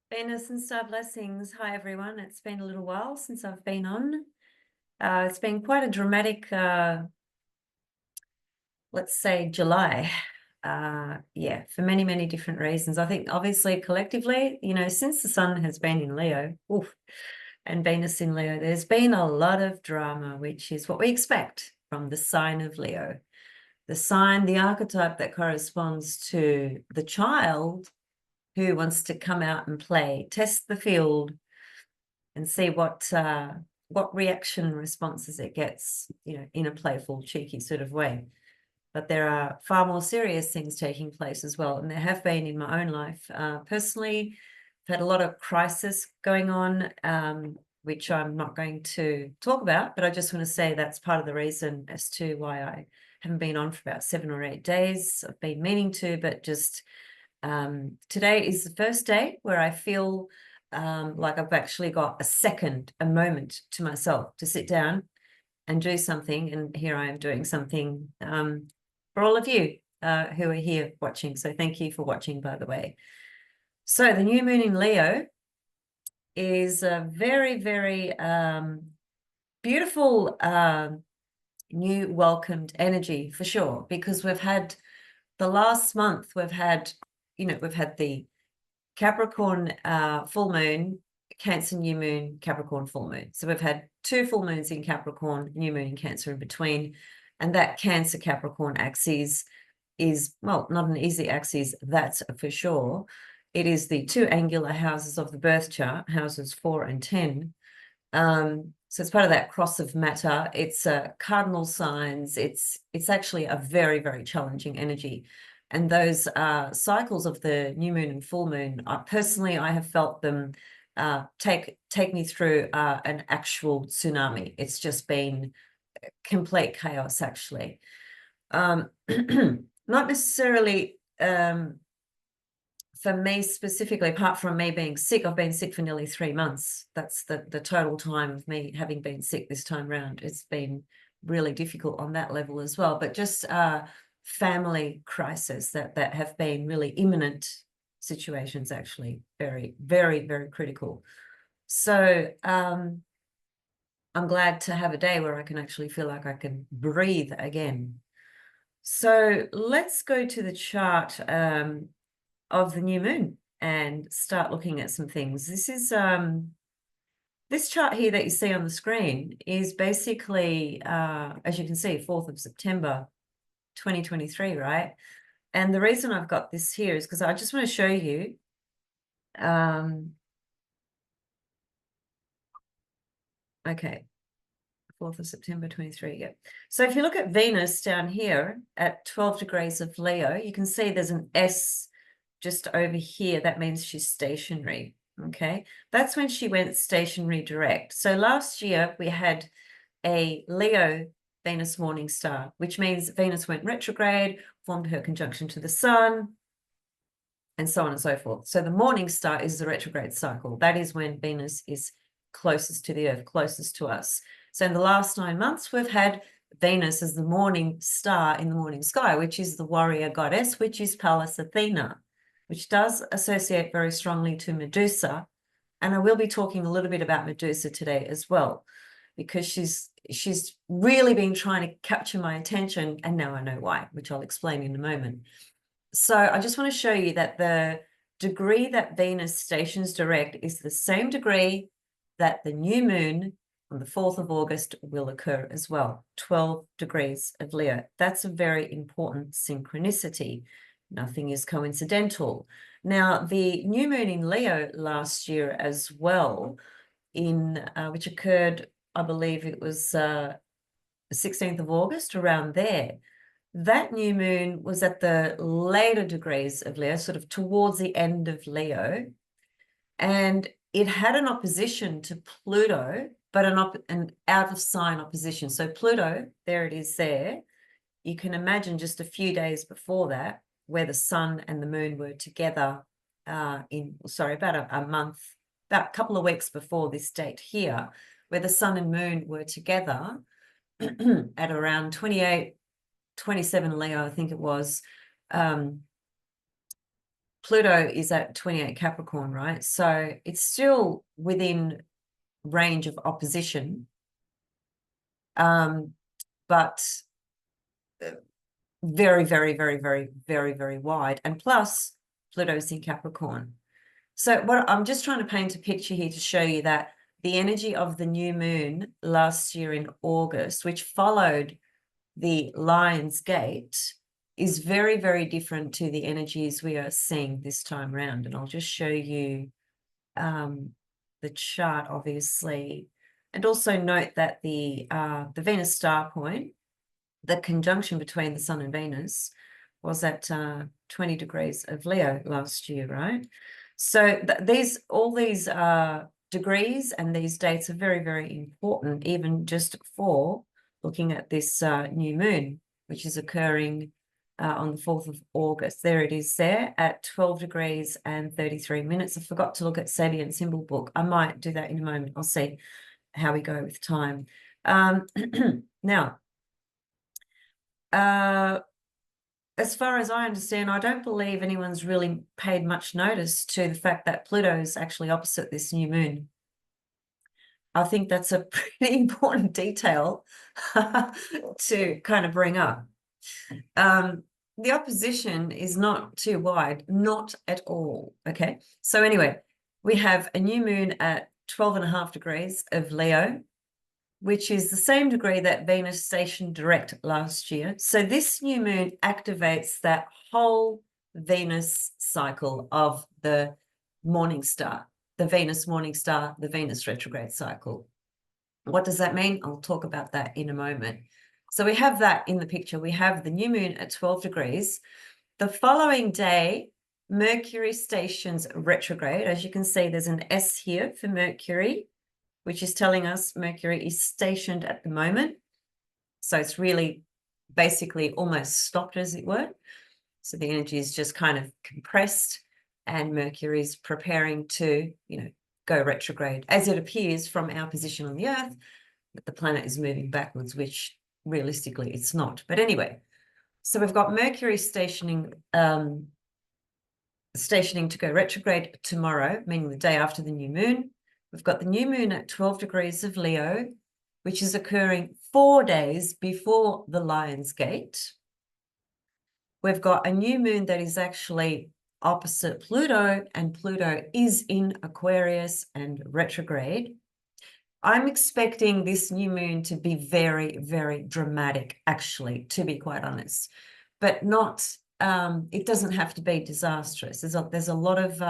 Venus and star blessings. Hi, everyone. It's been a little while since I've been on. It's been quite a dramatic, let's say, July. Yeah, for many, many different reasons. I think obviously collectively, since the sun has been in Leo, oof, and Venus in Leo, there's been a lot of drama, which is what we expect from the sign of Leo. The sign, the archetype that corresponds to the child who wants to come out and play, test the field, and see what reaction and responses it gets, in a playful, cheeky sort of way. But there are far more serious things taking place as well, and there have been in my own life. Personally, I've had a lot of crisis going on, which I'm not going to talk about, but I just want to say that's part of the reason as to why I haven't been on for about 7 or 8 days. I've been meaning to, but just today is the first day where I feel like I've actually got a moment to myself to sit down and do something. And here I am doing something for all of you who are here watching. So thank you for watching, by the way. So the new moon in Leo is a very, very beautiful new welcomed energy for sure, because we've had the last month, we've had the Capricorn full moon, Cancer new moon, Capricorn full moon. So we've had 2 full moons in Capricorn, new moon in Cancer in between. And that Cancer Capricorn axis is, well, not an easy axis, that's for sure. It is the 2 angular houses of the birth chart, houses 4 and 10. So it's part of that cross of matter. It's cardinal signs. It's actually a very, very challenging energy. And those cycles of the new moon and full moon, personally, I have felt them take me through an actual tsunami. It's just been complete chaos, actually. Not necessarily for me specifically, apart from me being sick. I've been sick for nearly 3 months. That's the total time of me having been sick this time round. It's been really difficult on that level as well. But just family crisis that have been really imminent situations, actually very, very, very critical. So I'm glad to have a day where I can actually feel like I can breathe again. So let's go to the chart of the new moon and start looking at some things. This is this chart here that you see on the screen is basically, as you can see, 4th of September 2023, right? And the reason I've got this here is because I just want to show you okay, 4th of September 23, yeah. So if you look at Venus down here at 12 degrees of Leo, you can see there's an S just over here. That means she's stationary, okay? That's when she went stationary direct. So last year we had a Leo Venus morning star, which means Venus went retrograde, formed her conjunction to the sun, and so on and so forth. So the morning star is the retrograde cycle. That is when Venus is closest to the Earth, closest to us. So in the last 9 months, we've had Venus as the morning star in the morning sky, which is the warrior goddess, which is Pallas Athena, which does associate very strongly to Medusa. And I will be talking a little bit about Medusa today as well, because she's really been trying to capture my attention, and now I know why, which I'll explain in a moment. So I just want to show you that the degree that Venus stations direct is the same degree that the new moon on the 4th of August will occur as well, 12 degrees of Leo. That's a very important synchronicity. Nothing is coincidental. Now, the new moon in Leo last year as well, which occurred, I believe it was the 16th of August, around there. That new moon was at the later degrees of Leo, sort of towards the end of Leo, and it had an opposition to Pluto, but an out of sign opposition. So Pluto, there it is there. You can imagine just a few days before that, where the sun and the moon were together about a month, about a couple of weeks before this date here, where the sun and moon were together at around 28, 27 Leo, I think it was. Pluto is at 28 Capricorn, right? So it's still within range of opposition, but very, very, very, very, very, very wide. And plus, Pluto's in Capricorn. So what I'm just trying to paint a picture here to show you that the energy of the new moon last year in August, which followed the Lion's Gate, is very, very different to the energies we are seeing this time around. And I'll just show you the chart, obviously. And also note that the Venus star point, the conjunction between the Sun and Venus, was at 20 degrees of Leo last year, right? So all these degrees and these dates are very, very important, even just for looking at this new moon, which is occurring on the 4th of August. There it is there at 12 degrees and 33 minutes. I forgot to look at Sabian symbol book. I might do that in a moment. I'll see how we go with time. Now, as far as I understand, I don't believe anyone's really paid much notice to the fact that Pluto is actually opposite this new moon. I think that's a pretty important detail to kind of bring up. The opposition is not too wide, not at all, okay? So anyway, we have a new moon at 12.5 degrees of Leo, which is the same degree that Venus stationed direct last year. So this new moon activates that whole Venus cycle of the morning star, the Venus morning star, the Venus retrograde cycle. What does that mean? I'll talk about that in a moment. So we have that in the picture. We have the new moon at 12 degrees. The following day, Mercury stations retrograde. As you can see, there's an S here for Mercury, which is telling us Mercury is stationed at the moment. So it's really basically almost stopped, as it were. So the energy is just kind of compressed, and Mercury is preparing to, go retrograde, as it appears from our position on the Earth, that the planet is moving backwards, which realistically it's not. But anyway, so we've got Mercury stationing to go retrograde tomorrow, meaning the day after the new moon. We've got the new moon at 12 degrees of Leo, which is occurring 4 days before the Lion's Gate. We've got a new moon that is actually opposite Pluto, and Pluto is in Aquarius and retrograde. I'm expecting this new moon to be very, very dramatic, actually, to be quite honest, but not. It doesn't have to be disastrous. There's a lot of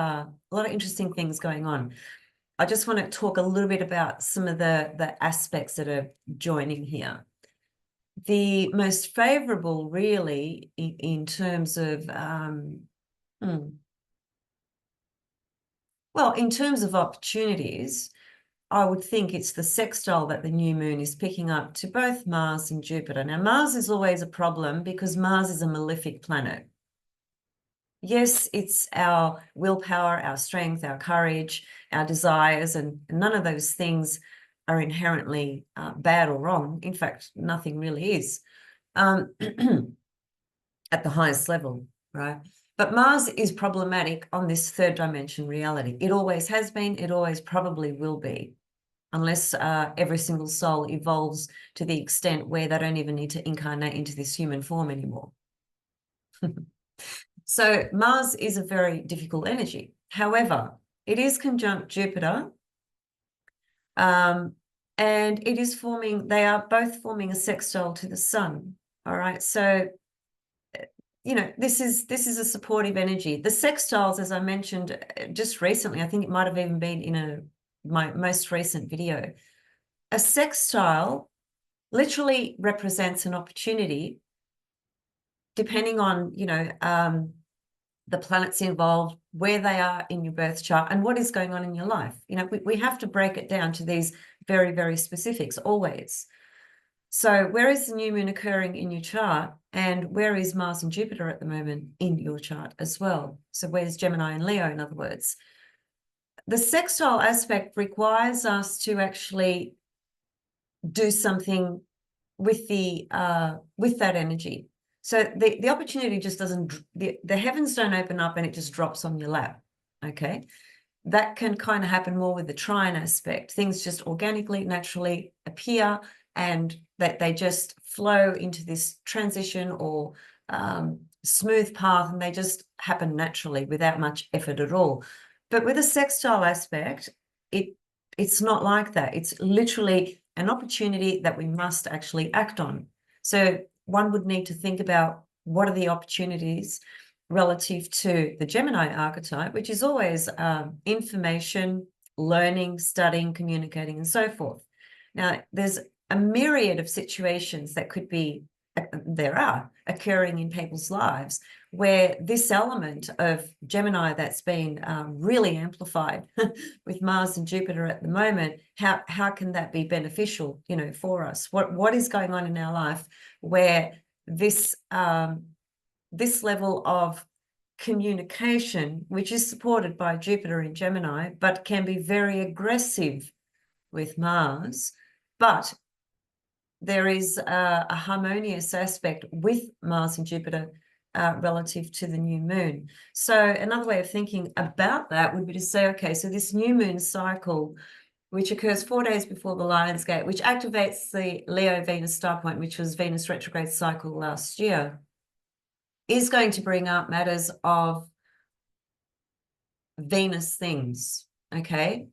interesting things going on. I just want to talk a little bit about some of the aspects that are joining here. The most favorable, really, in terms of well, in terms of opportunities, I would think it's the sextile that the new moon is picking up to both Mars and Jupiter. Now, Mars is always a problem because Mars is a malefic planet. Yes, it's our willpower, our strength, our courage, our desires, and none of those things are inherently bad or wrong. In fact, nothing really is at the highest level, right? But Mars is problematic on this third dimension reality. It always has been, it always probably will be, unless every single soul evolves to the extent where they don't even need to incarnate into this human form anymore. So Mars is a very difficult energy. However, it is conjunct Jupiter, and it is they are both forming a sextile to the Sun. All right, so this is a supportive energy. The sextiles, as I mentioned just recently, I think it might have even been in my most recent video. A sextile literally represents an opportunity, depending on the planets involved, where they are in your birth chart, and what is going on in your life. We have to break it down to these very, very specifics always. So where is the new moon occurring in your chart, and where is Mars and Jupiter at the moment in your chart as well? So where's Gemini and Leo, in other words? The sextile aspect requires us to actually do something with that energy. So the opportunity just doesn't, the heavens don't open up and it just drops on your lap. Okay. That can kind of happen more with the trine aspect. Things just organically, naturally appear, and that they just flow into this transition or smooth path, and they just happen naturally without much effort at all. But with a sextile aspect, it's not like that. It's literally an opportunity that we must actually act on. So one would need to think about what are the opportunities relative to the Gemini archetype, which is always information, learning, studying, communicating, and so forth. Now, there's a myriad of situations that could be, there are occurring in people's lives where this element of Gemini that's been really amplified with Mars and Jupiter at the moment, how can that be beneficial, you know, for us? What is going on in our life where this this level of communication, which is supported by Jupiter in Gemini, but can be very aggressive with Mars, but there is a harmonious aspect with Mars and Jupiter relative to the new moon. So another way of thinking about that would be to say, okay, so this new moon cycle, which occurs 4 days before the Lion's Gate, which activates the Leo Venus star point, which was Venus retrograde cycle last year, is going to bring up matters of Venus things, okay?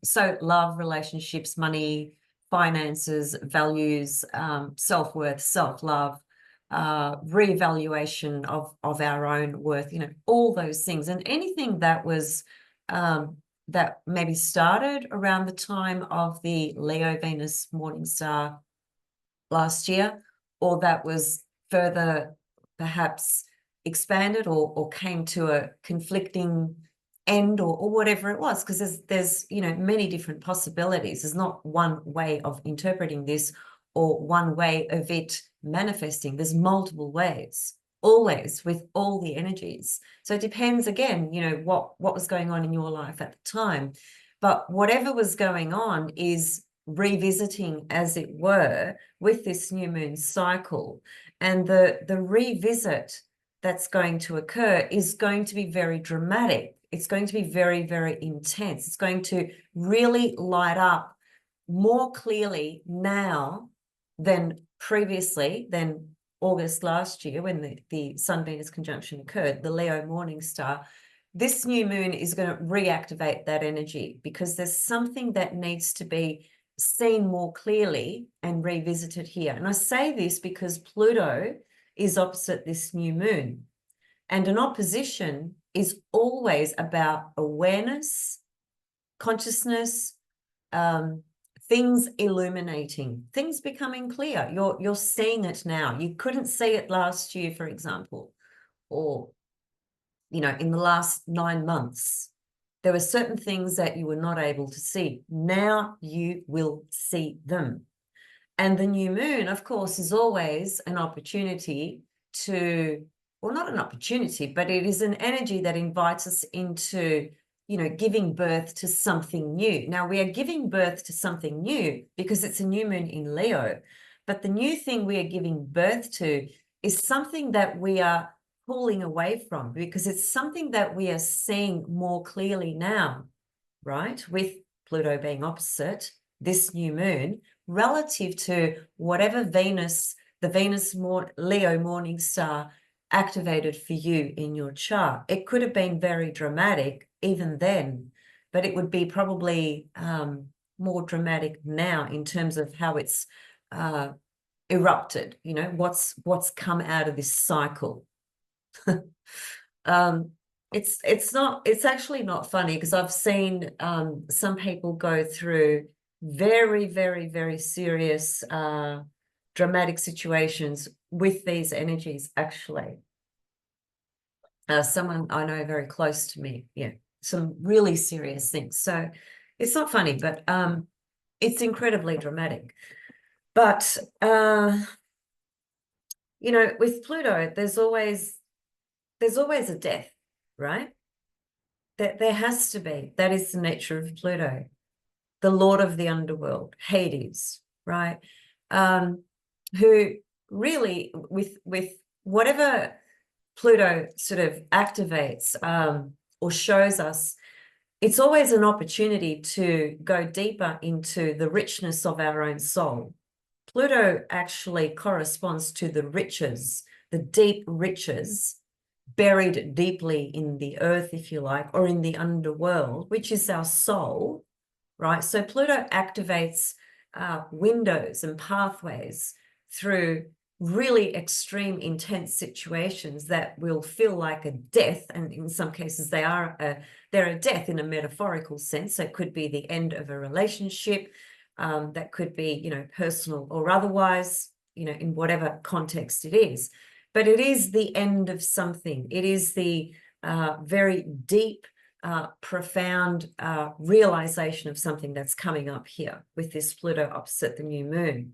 So love, relationships, money, finances, values, self-worth, self-love, reevaluation of our own worth, you know, all those things. And anything that was, that maybe started around the time of the Leo Venus morning star last year, or that was further perhaps expanded or came to a conflicting end or whatever it was, because there's you know many different possibilities. There's not one way of interpreting this or one way of it manifesting. There's multiple ways, always, with all the energies. So it depends again, you know, what was going on in your life at the time. But whatever was going on is revisiting, as it were, with this new moon cycle. And the revisit that's going to occur is going to be very dramatic. It's going to be very, very intense. It's going to really light up more clearly now than previously, than August last year when the Sun-Venus conjunction occurred, the Leo morning star. This new moon is going to reactivate that energy because there's something that needs to be seen more clearly and revisited here. And I say this because Pluto is opposite this new moon. And an opposition is always about awareness, consciousness, things illuminating, things becoming clear. You're seeing it now. You couldn't see it last year, for example, or, you know, in the last 9 months. There were certain things that you were not able to see. Now you will see them. And the new moon, of course, is always an opportunity to, well, not an opportunity, but it is an energy that invites us into, you know, giving birth to something new. Now, we are giving birth to something new because it's a new moon in Leo. But the new thing we are giving birth to is something that we are pulling away from, because it's something that we are seeing more clearly now, right? With Pluto being opposite this new moon relative to whatever Venus, the Venus Leo morning star activated for you in your chart. It could have been very dramatic even then, but it would be probably more dramatic now in terms of how it's erupted, you know, what's come out of this cycle. It's actually not funny, because I've seen some people go through very, very, very serious dramatic situations with these energies, actually. Someone I know very close to me, yeah, some really serious things. So it's not funny, but it's incredibly dramatic. But you know, with Pluto, there's always a death, right? There has to be. That is the nature of Pluto, the lord of the underworld, Hades, right? Who really, with whatever Pluto sort of activates or shows us, it's always an opportunity to go deeper into the richness of our own soul. Pluto actually corresponds to the riches, the deep riches buried deeply in the earth, if you like, or in the underworld, which is our soul, right? So Pluto activates windows and pathways through really extreme, intense situations that will feel like a death, and in some cases they're a death in a metaphorical sense. So it could be the end of a relationship, that could be, you know, personal or otherwise, you know, in whatever context it is. But it is the end of something. It is the very deep, profound realization of something that's coming up here with this Pluto opposite the new moon.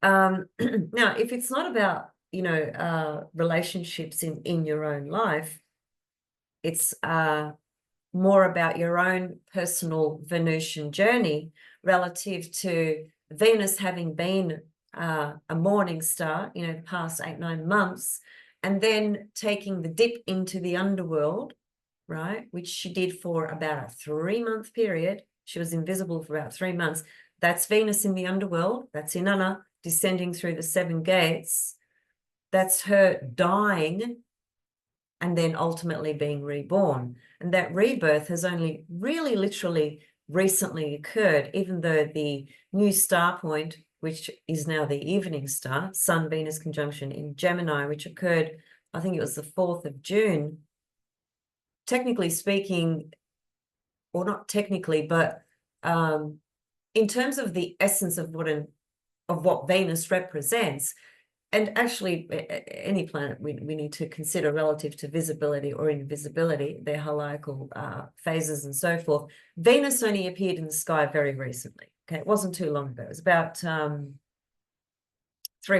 Now, if it's not about, you know, relationships in your own life, it's more about your own personal Venusian journey relative to Venus having been a morning star, you know, the past 8-9 months, and then taking the dip into the underworld, right, which she did for about a 3-month period. She was invisible for about 3 months. That's Venus in the underworld. That's Inanna descending through the 7 gates. That's her dying and then ultimately being reborn. And that rebirth has only really literally recently occurred, even though the new star point, which is now the evening star, Sun-Venus conjunction in Gemini, which occurred, I think it was the 4th of June, technically speaking, or not technically, but in terms of the essence of what Venus represents, and actually any planet we need to consider relative to visibility or invisibility, their hierarchical phases and so forth. Venus only appeared in the sky very recently. Okay, it wasn't too long ago. It was about 3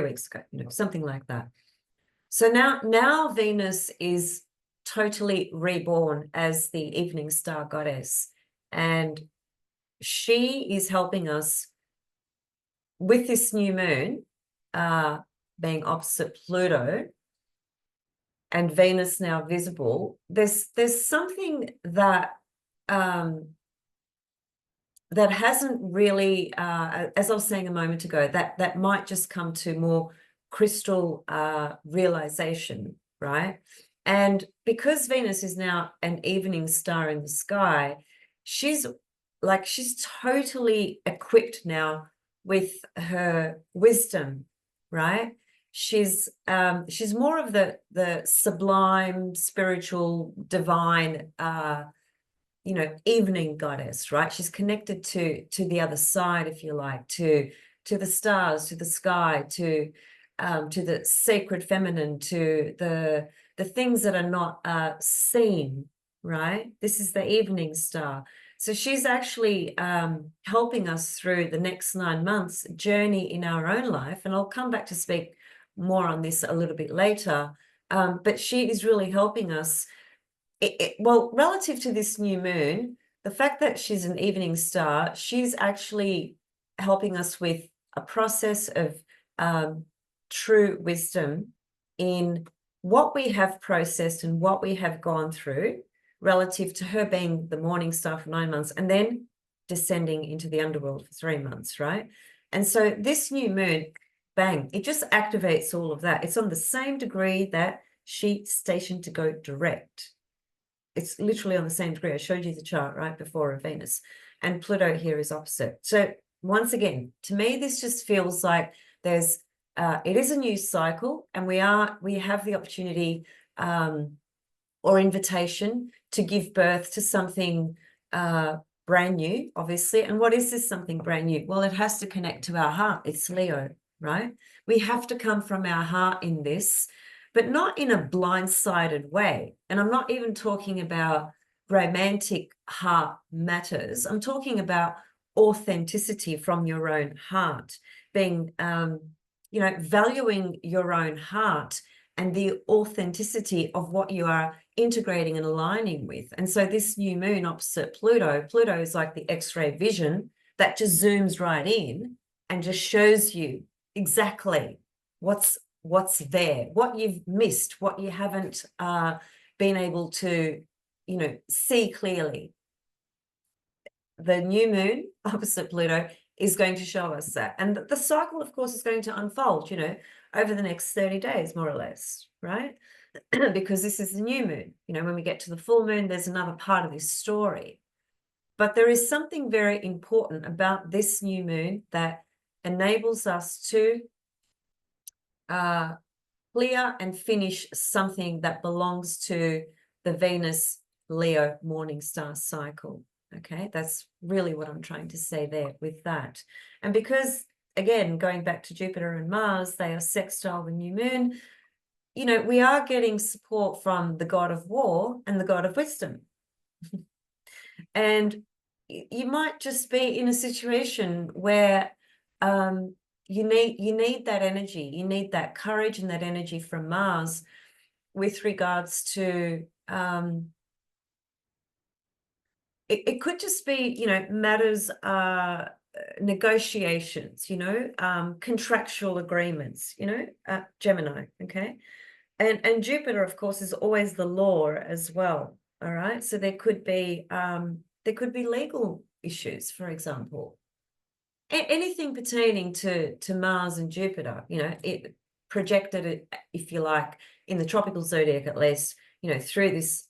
weeks ago, you know, something like that. So now Venus is totally reborn as the evening star goddess, and she is helping us with this new moon being opposite Pluto and Venus now visible. There's something that that hasn't really, as I was saying a moment ago, that might just come to more crystal realization, right? And because Venus is now an evening star in the sky, she's totally equipped now with her wisdom, right? She's more of the sublime, spiritual, divine, you know, evening goddess, right? She's connected to the other side, if you like, to the stars, to the sky, to the sacred feminine, to the things that are not seen, right? This is the evening star. So she's actually helping us through the next 9 months journey in our own life. And I'll come back to speak more on this a little bit later. But she is really helping us. Well, relative to this new moon, the fact that she's an evening star, she's actually helping us with a process of true wisdom in what we have processed and what we have gone through, relative to her being the morning star for 9 months and then descending into the underworld for 3 months, right? And so this new moon, bang, it just activates all of that. It's on the same degree that she's stationed to go direct. It's literally on the same degree. I showed you the chart right before of Venus, and Pluto here is opposite. So once again, to me, this just feels like there's, it is a new cycle, and we have the opportunity or invitation to give birth to something brand new, obviously. And what is this something brand new? Well, it has to connect to our heart. It's Leo, right? We have to come from our heart in this, but not in a blindsided way. And I'm not even talking about romantic heart matters. I'm talking about authenticity from your own heart, being, you know, valuing your own heart and the authenticity of what you are integrating and aligning with. And so this new moon opposite Pluto, Pluto is like the X-ray vision that just zooms right in and just shows you exactly what's what's there, what you've missed, what you haven't been able to, you know, see clearly. The new moon opposite Pluto is going to show us that. And the cycle, of course, is going to unfold, you know, over the next 30 days, more or less, right? Because this is the new moon. You know, when we get to the full moon, there's another part of this story. But there is something very important about this new moon that enables us to clear and finish something that belongs to the Venus Leo morning star cycle. Okay, that's really what I'm trying to say there with that. And because, again, going back to Jupiter and Mars, they are sextile the new moon, you know, we are getting support from the god of war and the god of wisdom. And you might just be in a situation where you need that energy, you need that courage and that energy from Mars with regards to it could just be, you know, matters, negotiations, you know, contractual agreements, you know, Gemini, okay? And Jupiter, of course, is always the law as well, all right? So there could be legal issues, for example. Anything pertaining to Mars and Jupiter, you know, it projected it, if you like, in the tropical zodiac at least, you know, through this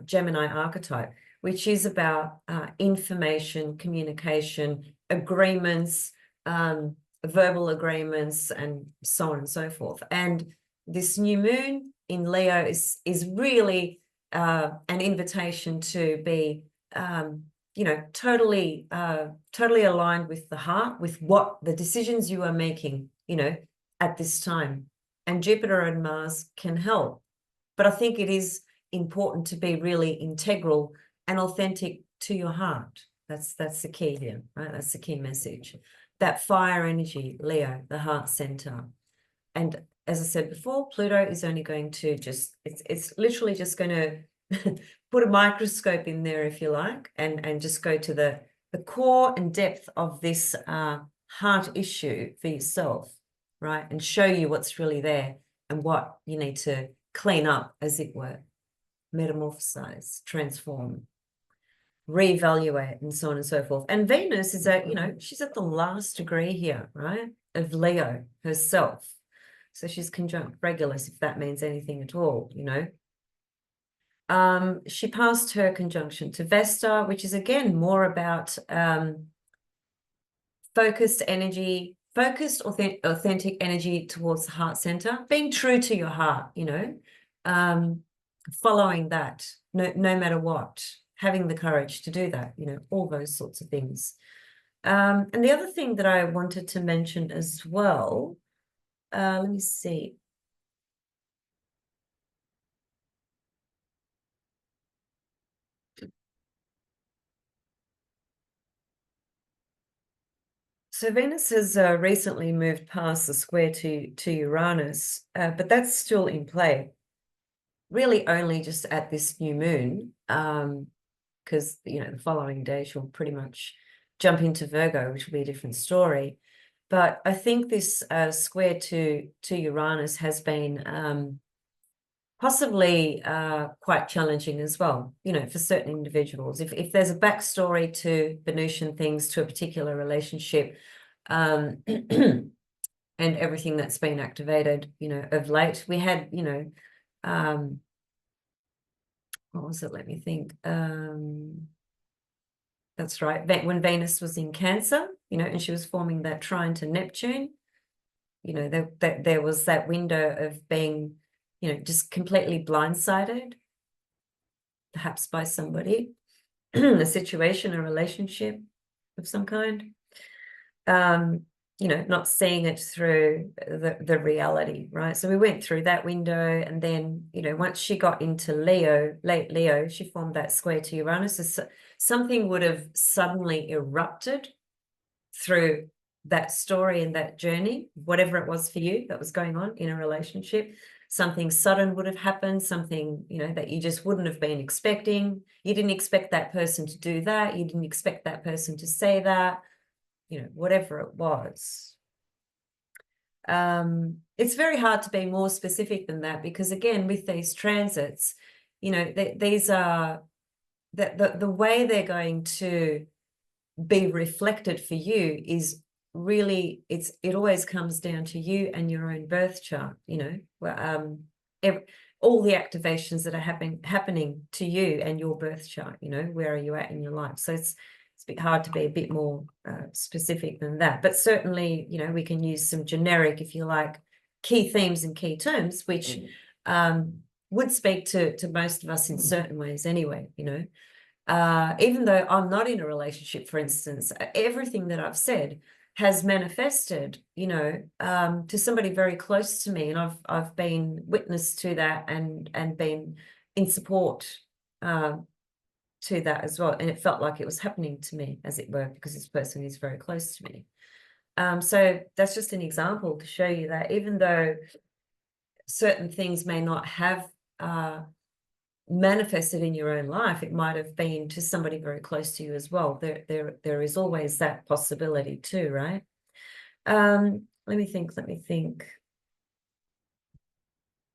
Gemini archetype, which is about information, communication, agreements, verbal agreements, and so on and so forth. And this new moon in Leo is really an invitation to be you know, totally aligned with the heart, with what the decisions you are making, you know, at this time. And Jupiter and Mars can help. But I think it is important to be really integral and authentic to your heart. That's the key here, right? That's the key message. That fire energy, Leo, the heart center. And as I said before, Pluto is only going to it's literally just going to put a microscope in there, if you like, and just go to the core and depth of this heart issue for yourself, right? And show you what's really there and what you need to clean up, as it were, metamorphosize, transform, reevaluate, and so on and so forth. And Venus is at, you know, she's at the last degree here, right, of Leo herself. So she's conjunct Regulus, if that means anything at all, you know. She passed her conjunction to Vesta, which is again more about focused energy, focused, authentic energy towards the heart center, being true to your heart, you know, following that, no matter what, having the courage to do that, you know, all those sorts of things. And the other thing that I wanted to mention as well, let me see. So Venus has recently moved past the square to Uranus, but that's still in play. Really only just at this new moon, because, you know, the following day she'll pretty much jump into Virgo, which will be a different story. But I think this square to Uranus has been possibly quite challenging as well, you know, for certain individuals. If there's a backstory to Venusian things, to a particular relationship, and everything that's been activated, you know, of late, we had, you know, what was it? Let me think. That's right. When Venus was in Cancer, you know, and she was forming that trine to Neptune, you know, there was that window of being, you know, just completely blindsided, perhaps by somebody, a situation, a relationship of some kind, you know, not seeing it through the reality, right? So we went through that window, and then, you know, once she got into Leo, late Leo, she formed that square to Uranus. So something would have suddenly erupted through that story and that journey, whatever it was for you that was going on in a relationship. Something sudden would have happened, something, you know, that you just wouldn't have been expecting. You didn't expect that person to do that. You didn't expect that person to say that, you know, whatever it was. It's very hard to be more specific than that, because again, with these transits, you know, these are the way they're going to be reflected for you is really, it always comes down to you and your own birth chart, you know, all the activations that are happening to you and your birth chart, you know, where are you at in your life? So it's a bit hard to be a bit more specific than that, but certainly, you know, we can use some generic, if you like, key themes and key terms, which would speak to most of us in certain ways anyway, you know. Even though I'm not in a relationship, for instance, everything that I've said has manifested, you know, to somebody very close to me, and I've been witness to that and been in support to that as well, and it felt like it was happening to me, as it were, because this person is very close to me. So that's just an example to show you that even though certain things may not have manifested in your own life, it might have been to somebody very close to you as well. There is always that possibility too, right? Let me think.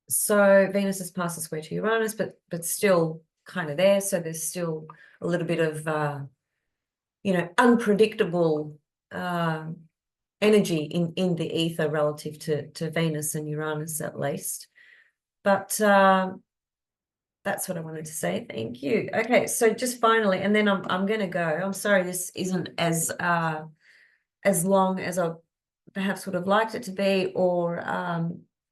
So Venus has passed the square to Uranus, but still kind of there. So there's still a little bit of you know, unpredictable energy in the ether relative to Venus and Uranus, at least. But that's what I wanted to say. Thank you. Okay, so just finally, and then I'm going to go. I'm sorry this isn't as long as I perhaps would have liked it to be, or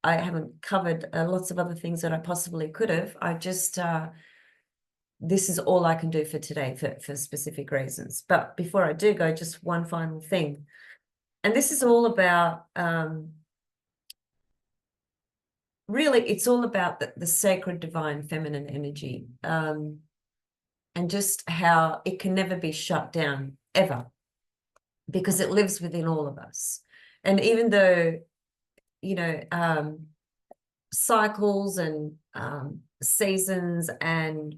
I haven't covered lots of other things that I possibly could have. I just this is all I can do for today for specific reasons. But before I do go, just one final thing, and this is all about really, it's all about the sacred divine feminine energy, and just how it can never be shut down, ever, because it lives within all of us. And even though, you know, cycles and seasons and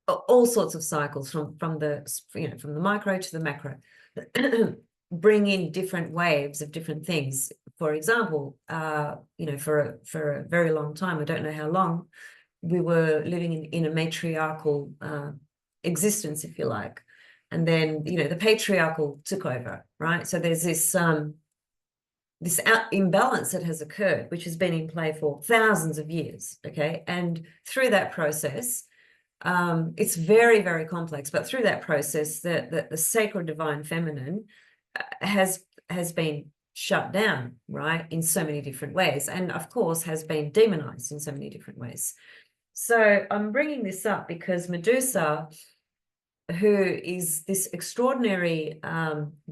all sorts of cycles from the, you know, from the micro to the macro bring in different waves of different things. For example, you know, for a very long time, I don't know how long, we were living in a matriarchal existence, if you like. And then, you know, the patriarchal took over, right? So there's this this imbalance that has occurred, which has been in play for thousands of years, okay? And through that process, it's very, very complex, but through that process, the sacred divine feminine has been shut down, right, in so many different ways, and of course has been demonized in so many different ways. So I'm bringing this up because Medusa, who is this extraordinary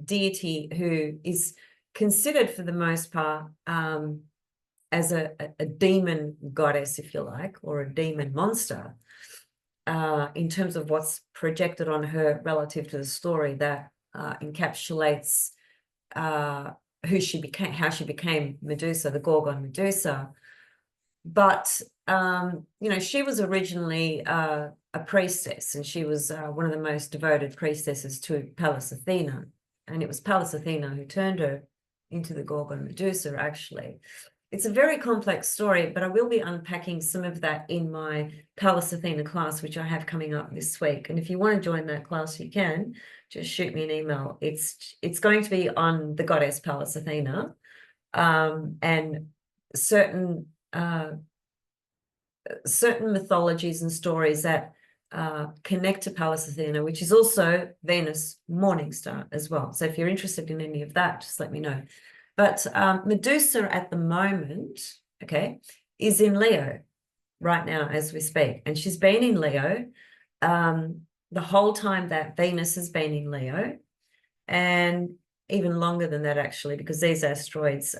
deity who is considered for the most part as a demon goddess, if you like, or a demon monster, in terms of what's projected on her relative to the story that encapsulates who she became, how she became Medusa, the Gorgon Medusa. But you know, she was originally a priestess, and she was one of the most devoted priestesses to Pallas Athena, and it was Pallas Athena who turned her into the Gorgon Medusa, actually. It's a very complex story, but I will be unpacking some of that in my Pallas Athena class, which I have coming up this week. And if you want to join that class, you can just shoot me an email. It's going to be on the goddess Pallas Athena, and certain mythologies and stories that connect to Pallas Athena, which is also Venus morning star as well. So if you're interested in any of that, just let me know. But Medusa at the moment, okay, is in Leo right now as we speak. And she's been in Leo the whole time that Venus has been in Leo, and even longer than that, actually, because these asteroids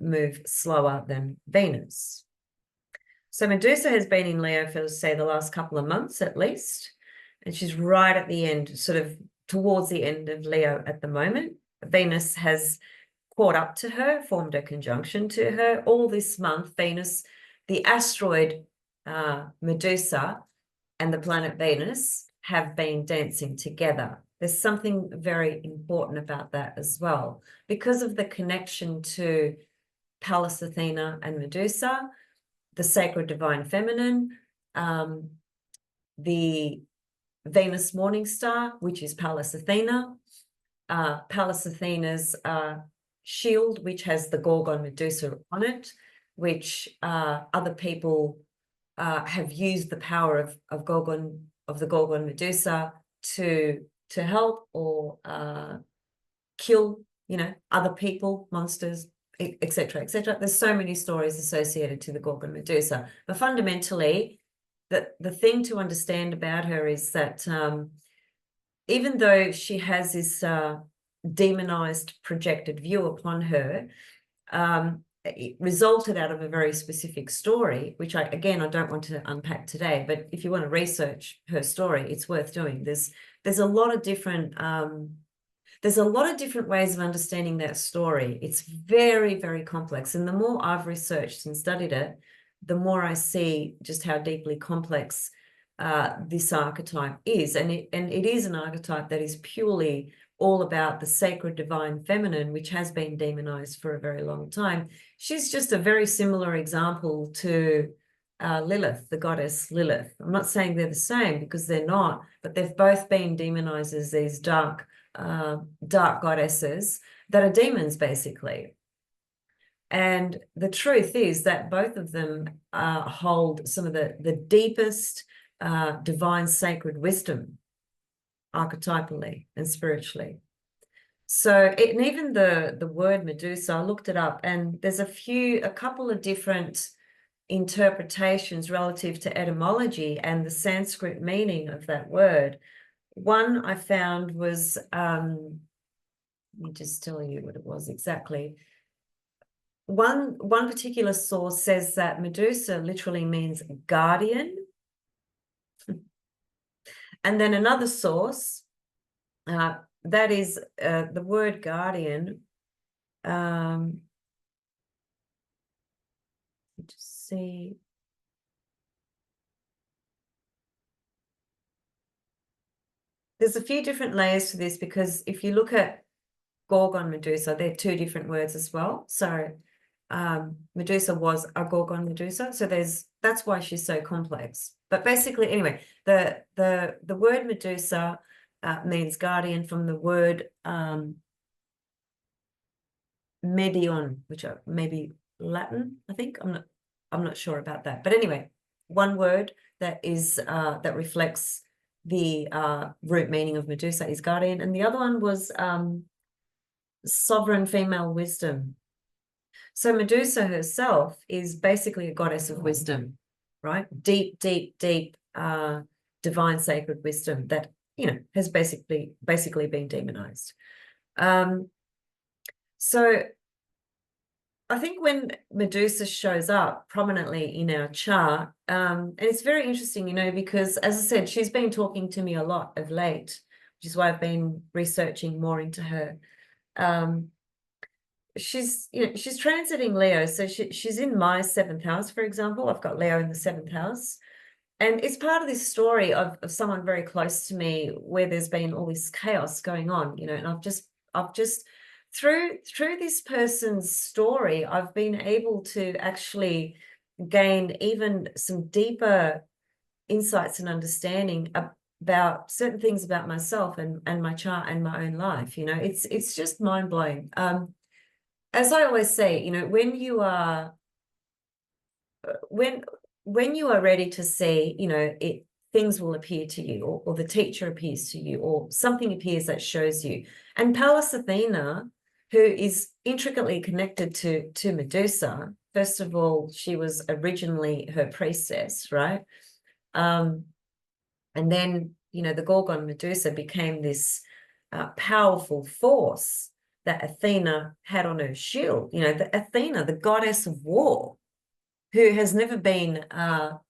move slower than Venus. So Medusa has been in Leo for, say, the last couple of months at least, and she's right at the end, sort of towards the end of Leo at the moment. Venus has caught up to her, formed a conjunction to her. All this month, Venus, the asteroid Medusa, and the planet Venus have been dancing together there's something very important about that as well, because of the connection to Pallas Athena and Medusa, the sacred divine feminine, the Venus morning star, which is Pallas Athena, Pallas Athena's shield, which has the Gorgon Medusa on it, which other people have used the power of the Gorgon Medusa to help or kill, other people, monsters, etc., etc. There's so many stories associated to the Gorgon Medusa, but fundamentally, the thing to understand about her is that even though she has this demonized projected view upon her, it resulted out of a very specific story, which I don't want to unpack today, but if you want to research her story, it's worth doing. There's a lot of different ways of understanding that story. It's very, very complex, and the more I've researched and studied it, the more I see just how deeply complex this archetype is, and it is an archetype that is purely all about the sacred divine feminine, which has been demonized for a very long time. She's just a very similar example to Lilith, the goddess Lilith. I'm not saying they're the same, because they're not, but they've both been demonized as these dark goddesses that are demons, basically. And the truth is that both of them hold some of the deepest divine sacred wisdom, archetypally and spiritually. So and even the word Medusa, I looked it up, and there's a couple of different interpretations relative to etymology and the Sanskrit meaning of that word. One I found was, let me just tell you what it was exactly. One particular source says that Medusa literally means guardian. And then another source, that is the word guardian. Just see. There's a few different layers to this, because if you look at Gorgon Medusa, they're two different words as well. So Medusa was a Gorgon Medusa, so that's why she's so complex. But basically, anyway, the word Medusa means guardian, from the word medion, which are maybe Latin, I think. I'm not sure about that. But anyway, one word that is that reflects the root meaning of Medusa is guardian, and the other one was sovereign female wisdom. So Medusa herself is basically a goddess of wisdom, right? Deep, deep, deep divine sacred wisdom that, has basically been demonized. So I think when Medusa shows up prominently in our chart, and it's very interesting, because, as I said, she's been talking to me a lot of late, which is why I've been researching more into her. She's transiting Leo, so she's in my 7th house, for example. I've got Leo in the 7th house, and it's part of this story of someone very close to me, where there's been all this chaos going on, and I've just through this person's story, I've been able to actually gain even some deeper insights and understanding about certain things about myself and my chart and my own life. It's just mind-blowing. As I always say, when you are ready to see, things will appear to you, or the teacher appears to you, or something appears that shows you. And Pallas Athena, who is intricately connected to Medusa, first of all, she was originally her priestess, right? And then, the Gorgon Medusa became this powerful force that Athena had on her shield. The Athena, the goddess of war, who has never been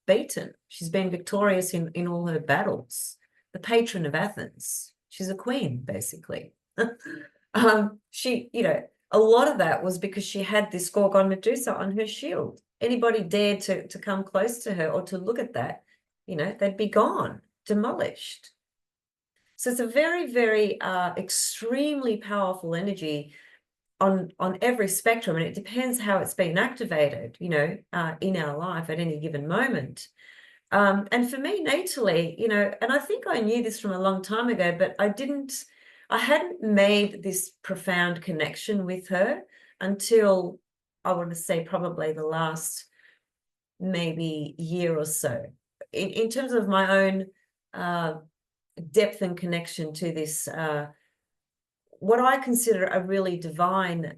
beaten. She's been victorious in all her battles. The patron of Athens. She's a queen, basically. She, a lot of that was because she had this Gorgon Medusa on her shield. Anybody dared to come close to her or to look at that, they'd be gone, demolished. So it's a very, very extremely powerful energy on every spectrum, and it depends how it's been activated, you know, in our life at any given moment. And for me, natally, you know, and I think I knew this from a long time ago, but I hadn't made this profound connection with her until, I want to say, probably the last maybe year or so, in terms of my own depth and connection to this, what I consider a really divine,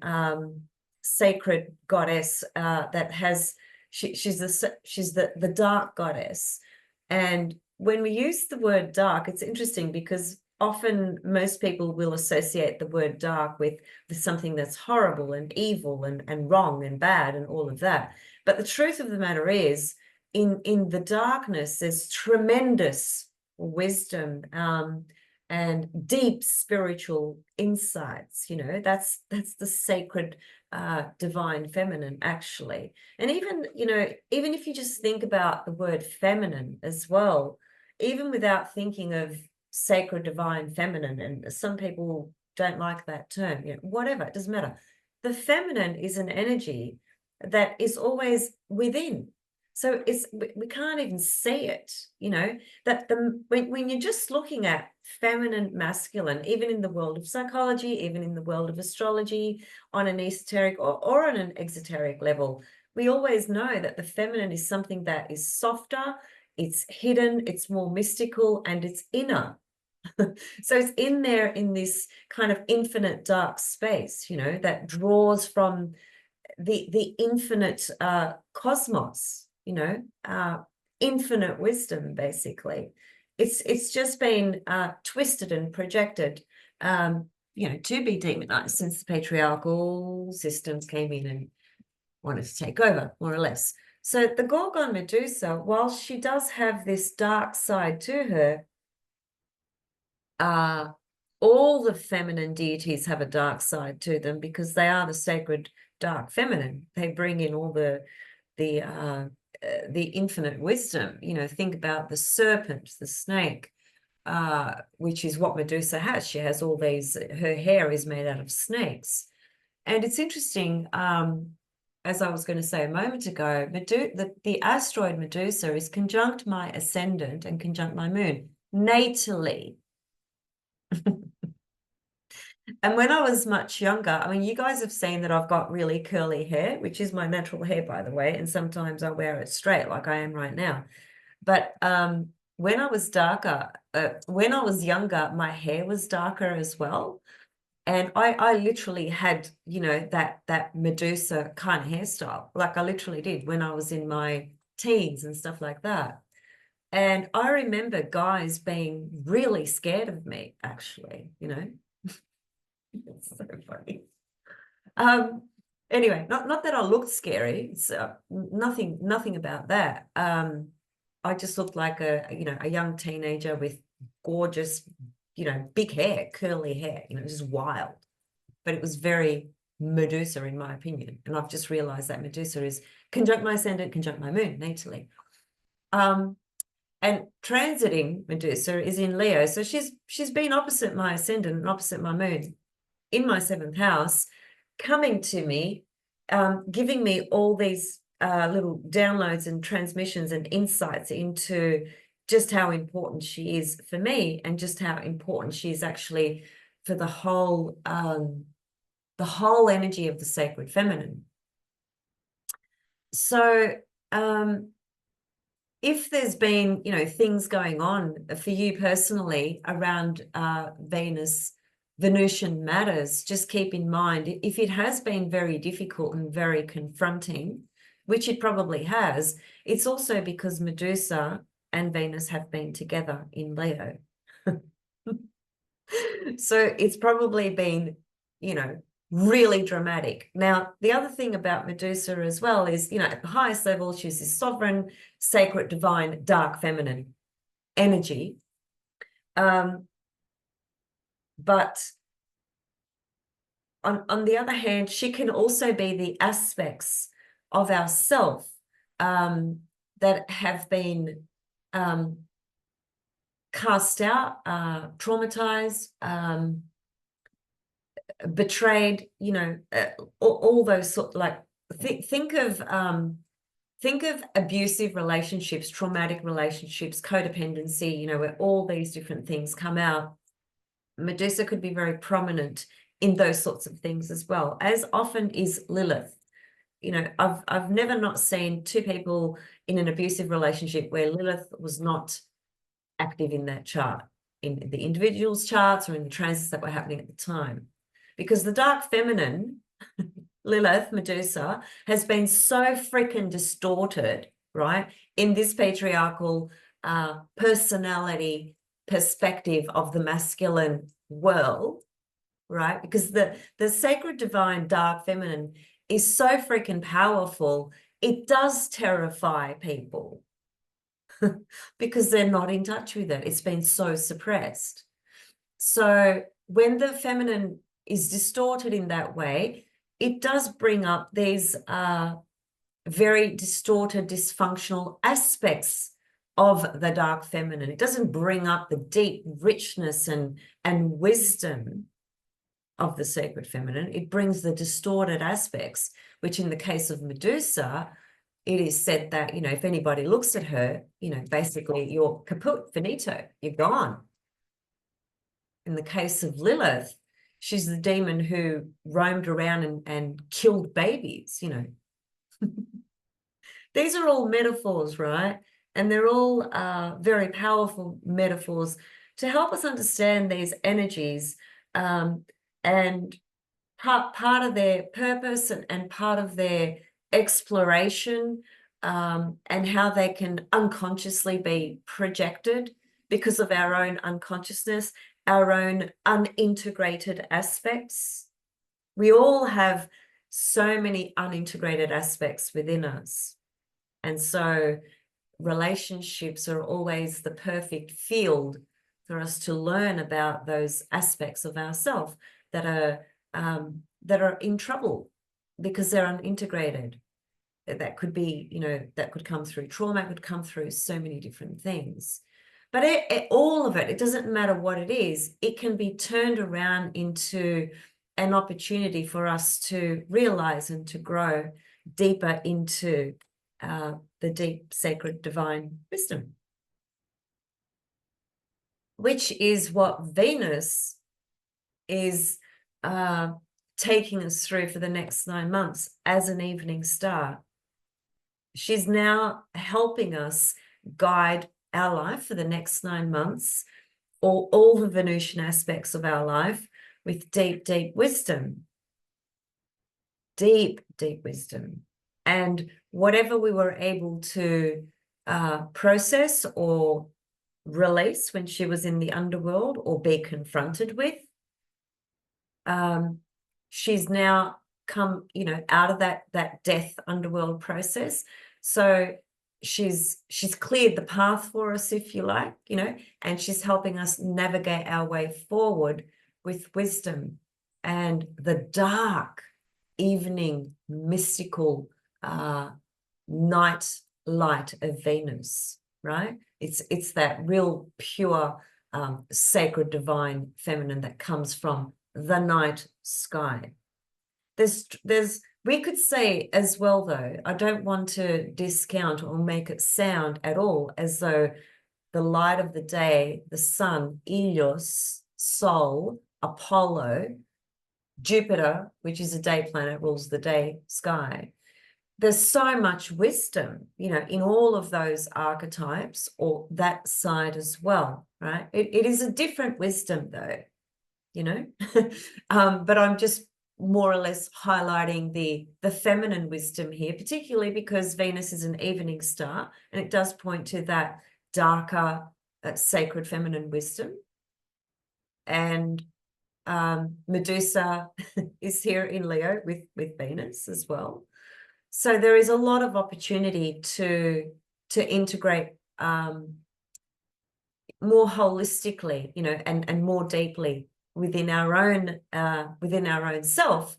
sacred goddess, that has, she's the dark goddess. And when we use the word dark, it's interesting because often most people will associate the word dark with something that's horrible and evil and wrong and bad and all of that. But the truth of the matter is, in the darkness, there's tremendous wisdom, and deep spiritual insights. You know, that's the sacred, divine feminine, actually. And even, you know, even if you just think about the word feminine as well, even without thinking of sacred divine feminine, and some people don't like that term, you know, whatever, it doesn't matter. The feminine is an energy that is always within. So we can't even see it, you know, that when you're just looking at feminine, masculine, even in the world of psychology, even in the world of astrology, on an esoteric or on an exoteric level, we always know that the feminine is something that is softer, it's hidden, it's more mystical, and it's inner. So it's in there in this kind of infinite dark space, you know, that draws from the infinite, cosmos, you know, infinite wisdom, basically. It's just been twisted and projected, you know, to be demonized since the patriarchal systems came in and wanted to take over, more or less. So the Gorgon Medusa, while she does have this dark side to her, all the feminine deities have a dark side to them because they are the sacred dark feminine. They bring in all the infinite wisdom. You know, think about the serpent, the snake, which is what Medusa has. She has all these, her hair is made out of snakes. And it's interesting, as I was going to say a moment ago, the asteroid Medusa is conjunct my ascendant and conjunct my moon natally. And when I was much younger, I mean, you guys have seen that I've got really curly hair, which is my natural hair, by the way, and sometimes I wear it straight like I am right now. But when I was when I was younger, my hair was darker as well. And I literally had, you know, that Medusa kind of hairstyle, like I literally did when I was in my teens and stuff like that. And I remember guys being really scared of me, actually, you know. It's so funny. Anyway, not that I looked scary. It's nothing about that. I just looked like a young teenager with gorgeous, you know, big hair, curly hair, you know, just wild. But it was very Medusa, in my opinion. And I've just realized that Medusa is conjunct my ascendant, conjunct my moon natally. And transiting Medusa is in Leo. So she's been opposite my ascendant and opposite my moon in my 7th house, coming to me, giving me all these little downloads and transmissions and insights into just how important she is for me, and just how important she is actually for the whole energy of the sacred feminine. So if there's been, you know, things going on for you personally around Venusian matters, just keep in mind, if it has been very difficult and very confronting, which it probably has, it's also because Medusa and Venus have been together in Leo. So it's probably been, you know, really dramatic. Now, the other thing about Medusa as well is, you know, at the highest level, she's this sovereign, sacred, divine, dark feminine energy. But on the other hand, she can also be the aspects of ourself that have been cast out, traumatized, betrayed, you know, all those sort, like think of abusive relationships, traumatic relationships, codependency, you know, where all these different things come out. Medusa could be very prominent in those sorts of things as well, as often is Lilith. You know, I've never not seen two people in an abusive relationship where Lilith was not active in that chart, in the individual's charts or in the transits that were happening at the time. Because the dark feminine, Lilith, Medusa, has been so freaking distorted, right, in this patriarchal personality perspective of the masculine world, right? Because the sacred divine dark feminine is so freaking powerful, it does terrify people because they're not in touch with it. It's been so suppressed. So when the feminine is distorted in that way, it does bring up these very distorted, dysfunctional aspects of the dark feminine. It doesn't bring up the deep richness and wisdom of the sacred feminine. It brings the distorted aspects, which in the case of Medusa, it is said that, you know, if anybody looks at her, you know, basically you're kaput, finito, you're gone. In the case of Lilith, she's the demon who roamed around and killed babies, you know. These are all metaphors, right? And they're all very powerful metaphors to help us understand these energies, and part of their purpose and part of their exploration, and how they can unconsciously be projected because of our own unconsciousness, our own unintegrated aspects. We all have so many unintegrated aspects within us. And so relationships are always the perfect field for us to learn about those aspects of ourselves that are in trouble because they're unintegrated. That could be, you know, that could come through trauma, it could come through so many different things. But all of it, it doesn't matter what it is, it can be turned around into an opportunity for us to realize and to grow deeper into the deep, sacred, divine wisdom, which is what Venus is taking us through for the next 9 months as an evening star. She's now helping us guide our life for the next 9 months, or all the Venusian aspects of our life, with deep, deep wisdom. Deep, deep wisdom. And whatever we were able to process or release when she was in the underworld or be confronted with, she's now come, you know, out of that death underworld process. So she's cleared the path for us, if you like, you know, and she's helping us navigate our way forward with wisdom and the dark, evening, mystical night light of Venus, right? It's that real pure, sacred, divine feminine that comes from the night sky. We could say as well, though, I don't want to discount or make it sound at all as though the light of the day, the sun, Ilios, Sol, Apollo, Jupiter, which is a day planet, rules the day sky. There's so much wisdom, you know, in all of those archetypes or that side as well, right? It is a different wisdom, though, you know, but I'm just more or less highlighting the feminine wisdom here, particularly because Venus is an evening star and it does point to that darker, sacred feminine wisdom. And Medusa is here in Leo with Venus as well. So there is a lot of opportunity to integrate more holistically, you know, and more deeply within our own self,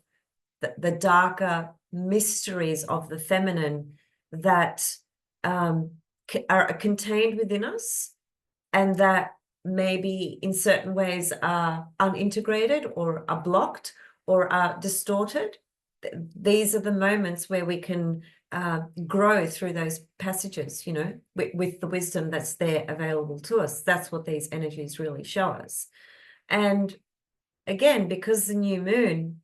the darker mysteries of the feminine that are contained within us, and that maybe in certain ways are unintegrated or are blocked or are distorted. These are the moments where we can grow through those passages, you know, with the wisdom that's there available to us. That's what these energies really show us. And again, because the new moon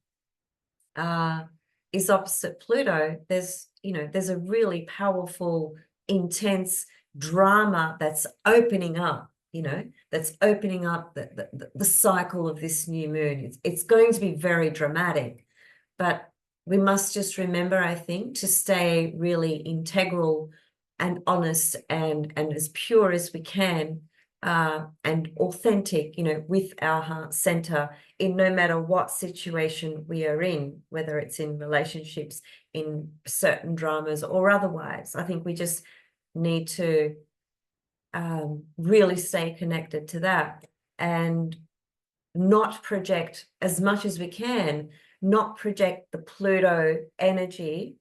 is opposite Pluto, there's a really powerful, intense drama that's opening up, that's opening up the cycle of this new moon. It's going to be very dramatic, but we must just remember, I think, to stay really integral and honest and as pure as we can, and authentic, with our heart center in no matter what situation we are in, whether it's in relationships, in certain dramas or otherwise. I think we just need to really stay connected to that and not project as much as we can, not project the Pluto energy,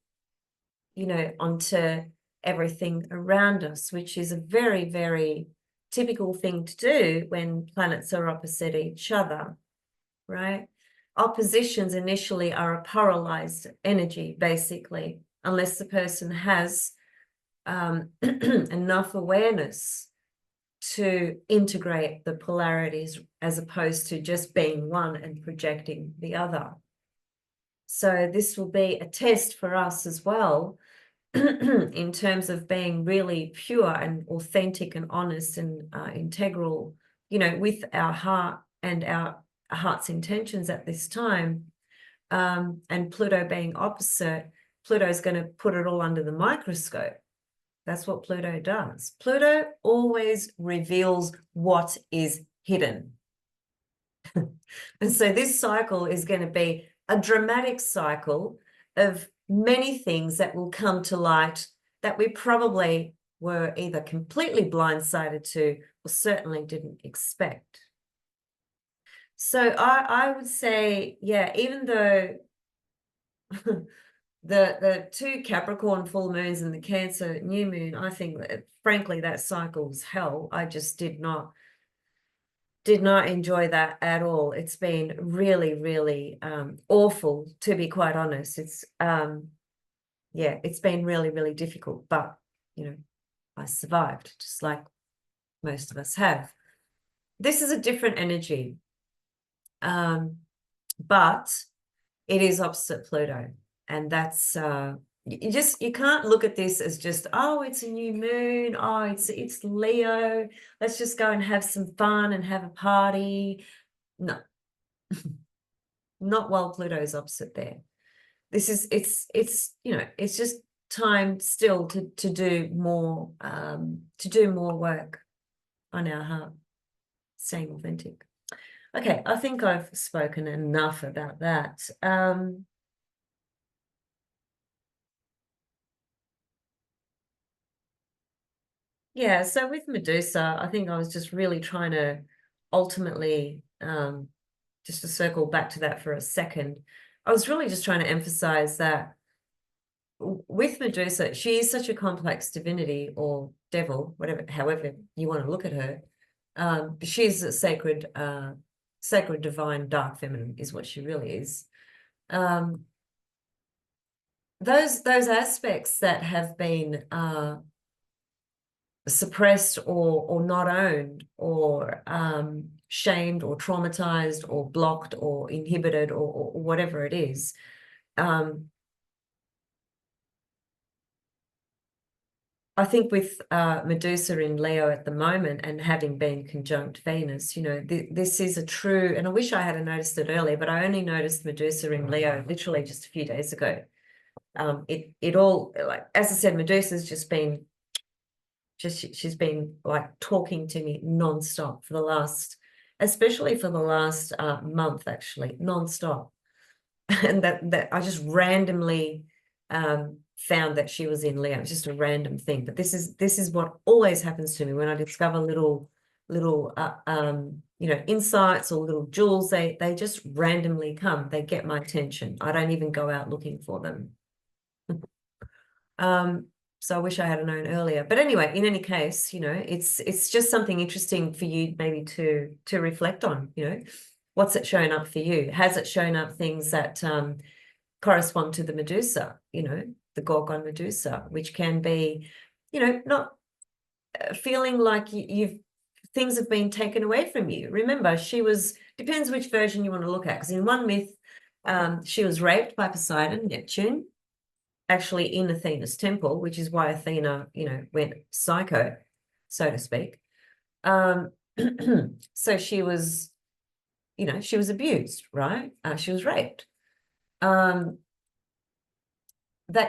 onto everything around us, which is a very, very typical thing to do when planets are opposite each other, right? Oppositions initially are a polarized energy, basically, unless the person has enough awareness to integrate the polarities as opposed to just being one and projecting the other. So this will be a test for us as well in terms of being really pure and authentic and honest and integral, with our heart and our heart's intentions at this time. And Pluto being opposite, Pluto is going to put it all under the microscope. That's what Pluto does. Pluto always reveals what is hidden. And so this cycle is going to be a dramatic cycle of many things that will come to light that we probably were either completely blindsided to or certainly didn't expect. So I would say, yeah, even though the two Capricorn full moons and the Cancer new moon, I think that, frankly, that cycle's hell. I just did not enjoy that at all. It's been really, really awful, to be quite honest. It's it's been really, really difficult, but I survived, just like most of us have. This is a different energy, but it is opposite Pluto, and that's you can't look at this as just, oh, it's a new moon, oh, it's Leo, let's just go and have some fun and have a party. No. Not while Pluto's opposite there. It's just time still to do more work on our heart, staying authentic. Okay, I think I've spoken enough about that. Yeah, so with Medusa, I think I was just really trying to ultimately, just to circle back to that for a second, I was really just trying to emphasize that with Medusa, she is such a complex divinity or devil, however you want to look at her. She's a sacred, divine, dark feminine is what she really is. Those aspects that have been suppressed or not owned or shamed or traumatized or blocked or inhibited or whatever it is, I think with Medusa in Leo at the moment and having been conjunct Venus, this is a true, and I wish I had noticed it earlier, but I only noticed Medusa in Leo literally just a few days ago. It all, like, as I said, Medusa's she's been like talking to me nonstop for the last, especially for the last month, actually, nonstop. And that I just randomly found that she was in Leo. It's just a random thing, but this is what always happens to me when I discover little insights or little jewels. They just randomly come. They get my attention. I don't even go out looking for them. So I wish I had known earlier. But anyway, in any case, you know, it's just something interesting for you maybe to reflect on, you know. What's it showing up for you? Has it shown up things that correspond to the Medusa, you know, the Gorgon Medusa, which can be, you know, not feeling like you've things have been taken away from you. Remember, she was, depends which version you want to look at, because in one myth, she was raped by Poseidon, Neptune, actually in Athena's temple, which is why Athena, you know, went psycho, so to speak. So she was, you know, she was abused, right? She was raped. That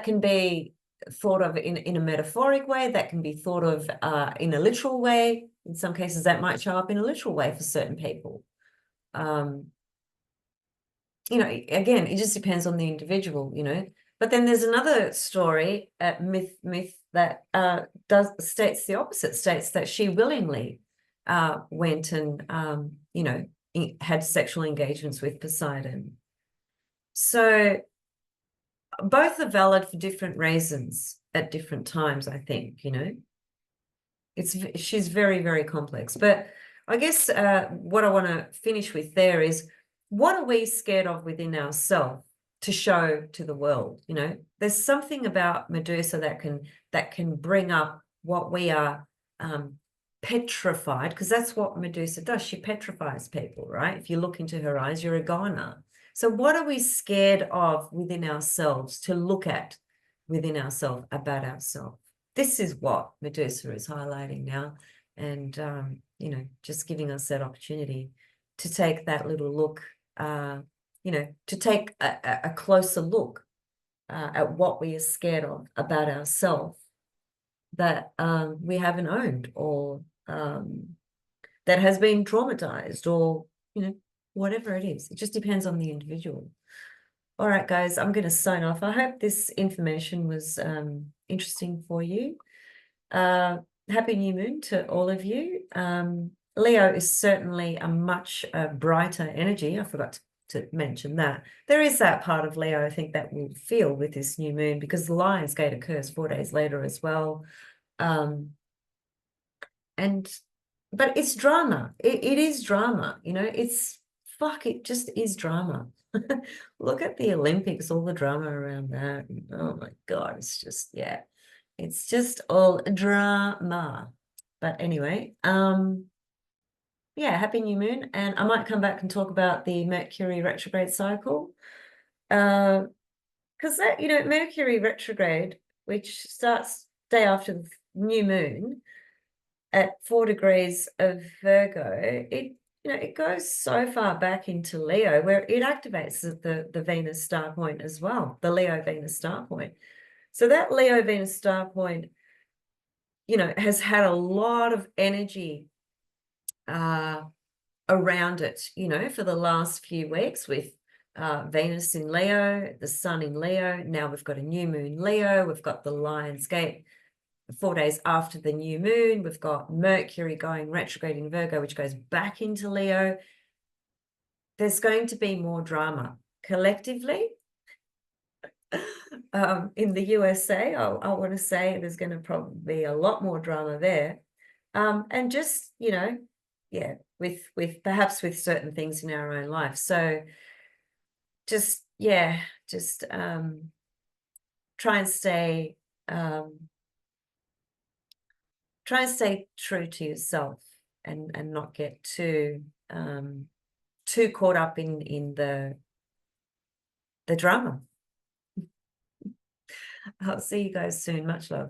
can be thought of in a metaphoric way, that can be thought of in a literal way. In some cases, that might show up in a literal way for certain people. You know, again, it just depends on the individual, you know. But then there's another story, myth that states the opposite, states that she willingly went and you know, had sexual engagements with Poseidon. So both are valid for different reasons at different times, I think, you know. She's very, very complex. But I guess what I want to finish with there is, what are we scared of within ourselves to show to the world? You know, there's something about Medusa that can bring up what we are petrified, because that's what Medusa does. She petrifies people, right? If you look into her eyes, you're a goner. So what are we scared of within ourselves to look at within ourselves, about ourselves? This is what Medusa is highlighting now, and you know, just giving us that opportunity to take that little look, you know, to take a closer look at what we are scared of about ourselves that we haven't owned, or that has been traumatized, or, you know, whatever it is. It just depends on the individual. All right, guys, I'm going to sign off. I hope this information was interesting for you. Happy new moon to all of you. Leo is certainly a much brighter energy. I forgot to mention that. There is that part of Leo, I think, that we'll feel with this new moon, because the Lion's Gate occurs 4 days later as well. But it's drama. It is drama, you know. It just is drama. Look at the Olympics, all the drama around that. Oh my God, it's just, yeah, it's just all drama. But anyway, yeah, happy new moon. And I might come back and talk about the Mercury retrograde cycle. Because that, you know, Mercury retrograde, which starts day after the new moon at 4 degrees of Virgo, you know, it goes so far back into Leo, where it activates the Venus star point as well, the Leo Venus star point. So that Leo Venus star point, you know, has had a lot of energy around it, you know, for the last few weeks, with Venus in Leo, the sun in Leo. Now we've got a new moon Leo, we've got the Lion's Gate 4 days after the new moon, we've got Mercury going retrograde in Virgo, which goes back into Leo. There's going to be more drama collectively. In the USA, I want to say there's going to probably be a lot more drama there. And just, you know, yeah, with perhaps with certain things in our own life. So just, yeah, just try and stay true to yourself, and not get too caught up in the drama. I'll see you guys soon. Much love.